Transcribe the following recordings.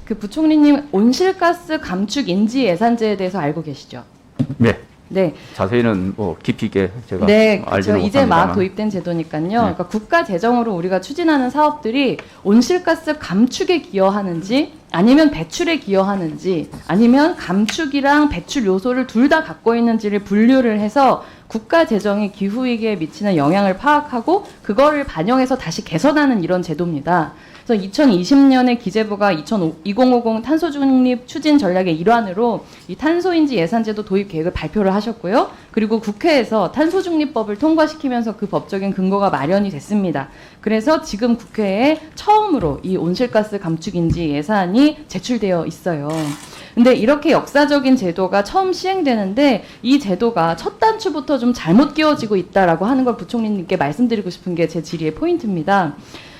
그 부총리님 온실가스 감축 인지 예산제에 대해서 알고 계시죠? 네. 네. 자세히는 뭐 깊이 있게 제가 네, 알지는 이제 막 못합니다만. 도입된 제도니까요. 그러니까 국가 재정으로 우리가 추진하는 사업들이 온실가스 감축에 기여하는지 아니면 배출에 기여하는지 아니면 감축이랑 배출 요소를 둘 다 갖고 있는지를 분류를 해서 국가 재정이 기후위기에 미치는 영향을 파악하고 그거를 반영해서 다시 개선하는 이런 제도입니다. 그래서 2020년에 기재부가 2050 탄소중립 추진 전략의 일환으로 이 탄소인지 예산제도 도입 계획을 발표를 하셨고요. 그리고 국회에서 탄소중립법을 통과시키면서 그 법적인 근거가 마련이 됐습니다. 그래서 지금 국회에 처음으로 이 온실가스 감축인지 예산이 제출되어 있어요. 근데 이렇게 역사적인 제도가 처음 시행되는데 이 제도가 첫 단추부터 좀 잘못 끼워지고 있다라고 하는 걸 부총리님께 말씀드리고 싶은 게 제 질의의 포인트입니다.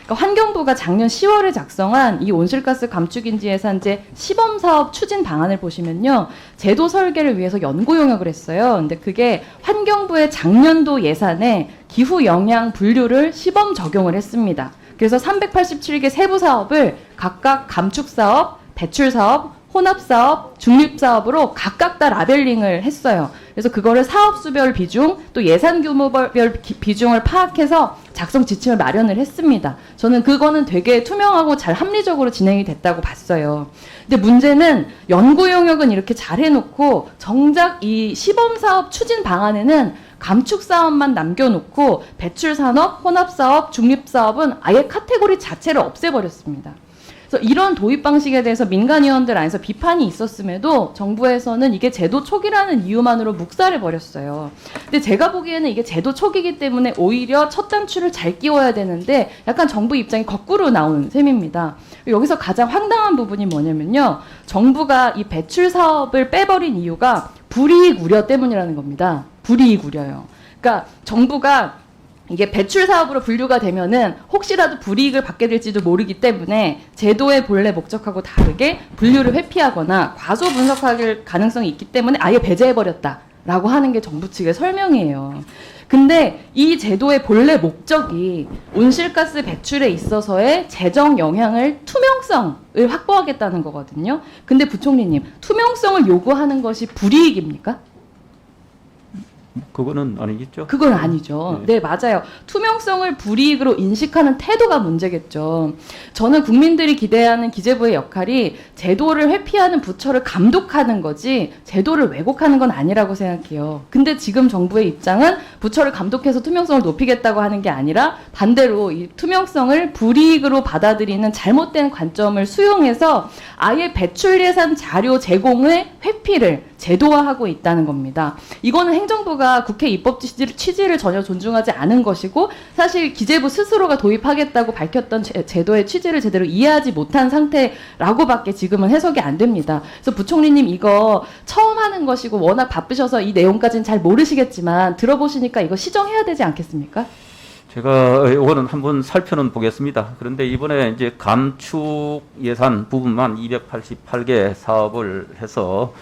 그러니까 환경부가 작년 10월에 작성한 이 온실가스 감축인지 예산제 시범사업 추진 방안을 보시면요. 제도 설계를 위해서 연구 용역을 했어요. 근데 그게 환경부의 작년도 예산에 기후 영향 분류를 시범 적용을 했습니다. 그래서 387개 세부 사업을 각각 감축 사업, 배출 사업, 혼합 사업, 중립 사업으로 각각 다 라벨링을 했어요. 그래서 그거를 사업 수별 비중, 또 예산 규모별 비중을 파악해서 작성 지침을 마련을 했습니다. 저는 그거는 되게 투명하고 잘 합리적으로 진행이 됐다고 봤어요. 근데 문제는 연구 용역은 이렇게 잘 해놓고 정작 이 시범 사업 추진 방안에는 감축 사업만 남겨놓고 배출 산업, 혼합 사업, 중립 사업은 아예 카테고리 자체를 없애버렸습니다. 그래서 이런 도입 방식에 대해서 민간위원들 안에서 비판이 있었음에도 정부에서는 이게 제도 초기라는 이유만으로 묵살해 버렸어요. 근데 제가 보기에는 이게 제도 초기이기 때문에 오히려 첫 단추를 잘 끼워야 되는데 약간 정부 입장이 거꾸로 나온 셈입니다. 여기서 가장 황당한 부분이 뭐냐면요. 정부가 이 배출 사업을 빼버린 이유가 불이익 우려 때문이라는 겁니다. 불이익 우려요. 그러니까 정부가 이게 배출 사업으로 분류가 되면은 혹시라도 불이익을 받게 될지도 모르기 때문에 제도의 본래 목적하고 다르게 분류를 회피하거나 과소 분석할 가능성이 있기 때문에 아예 배제해버렸다라고 하는 게 정부 측의 설명이에요. 근데 이 제도의 본래 목적이 온실가스 배출에 있어서의 재정 영향을 투명성을 확보하겠다는 거거든요. 근데 부총리님, 투명성을 요구하는 것이 불이익입니까? 그거는 아니겠죠? 그건 아니죠. 네, 맞아요. 투명성을 불이익으로 인식하는 태도가 문제겠죠. 저는 국민들이 기대하는 기재부의 역할이 제도를 회피하는 부처를 감독하는 거지 제도를 왜곡하는 건 아니라고 생각해요. 근데 지금 정부의 입장은 부처를 감독해서 투명성을 높이겠다고 하는 게 아니라 반대로 이 투명성을 불이익으로 받아들이는 잘못된 관점을 수용해서 아예 배출 예산 자료 제공의 회피를 제도화하고 있다는 겁니다. 이거는 행정부가 국회 입법 취지를 전혀 존중하지 않은 것이고 사실 기재부 스스로가 도입하겠다고 밝혔던 제도의 취지를 제대로 이해하지 못한 상태라고밖에 지금은 해석이 안 됩니다. 그래서 부총리님 이거 처음 하는 것이고 워낙 바쁘셔서 이 내용까지는 잘 모르시겠지만 들어보시니까 이거 시정해야 되지 않겠습니까? 제가 이거는 한번 살펴는 보겠습니다. 그런데 이번에 이제 감축 예산 부분만 288개 사업을 해서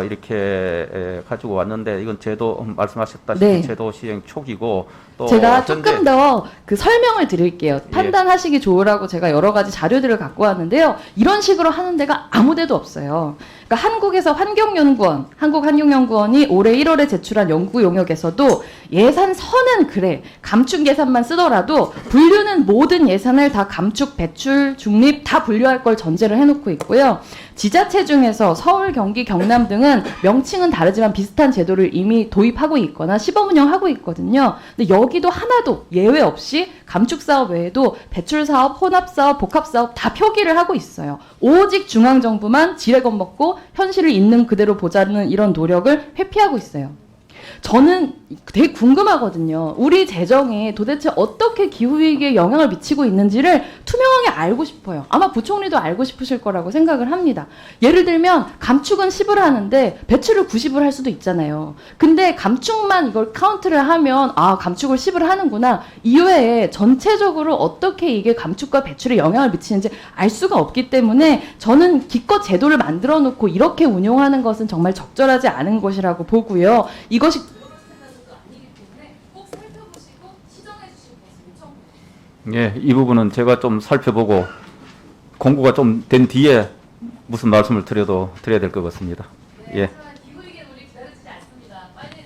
이렇게 가지고 왔는데 이건 제도 말씀하셨다시피 네. 제도 시행 초기고 또 제가 조금 더 그 설명을 드릴게요. 판단하시기 좋으라고 제가 여러 가지 자료들을 갖고 왔는데요. 이런 식으로 하는 데가 아무 데도 없어요. 그러니까 한국에서 환경연구원, 한국환경연구원이 올해 1월에 제출한 연구 용역에서도 예산서는 그래. 감축 예산만 쓰더라도 분류는 모든 예산을 다 감축, 배출, 중립 다 분류할 걸 전제를 해놓고 있고요. 지자체 중에서 서울, 경기, 경남 등은 명칭은 다르지만 비슷한 제도를 이미 도입하고 있거나 시범 운영하고 있거든요. 근데 여기도 하나도 예외 없이 감축 사업 외에도 배출 사업, 혼합 사업, 복합 사업 다 표기를 하고 있어요. 오직 중앙 정부만 지레 겁먹고 현실을 있는 그대로 보자는 이런 노력을 회피하고 있어요. 저는 되게 궁금하거든요. 우리 재정이 도대체 어떻게 기후위기에 영향을 미치고 있는지를 투명하게 알고 싶어요. 아마 부총리도 알고 싶으실 거라고 생각을 합니다. 예를 들면 감축은 10을 하는데 배출을 90을 할 수도 있잖아요. 근데 감축만 이걸 카운트를 하면 아 감축을 10을 하는구나. 이외에 전체적으로 어떻게 이게 감축과 배출에 영향을 미치는지 알 수가 없기 때문에 저는 기껏 제도를 만들어 놓고 이렇게 운용하는 것은 정말 적절하지 않은 것이라고 보고요. 이것이 예, 이 부분은 제가 좀 살펴보고 공고가 좀 된 뒤에 무슨 말씀을 드려야 될 것 같습니다. 예. 기후 위기는 우리 기다려지지 않습니다. 빨리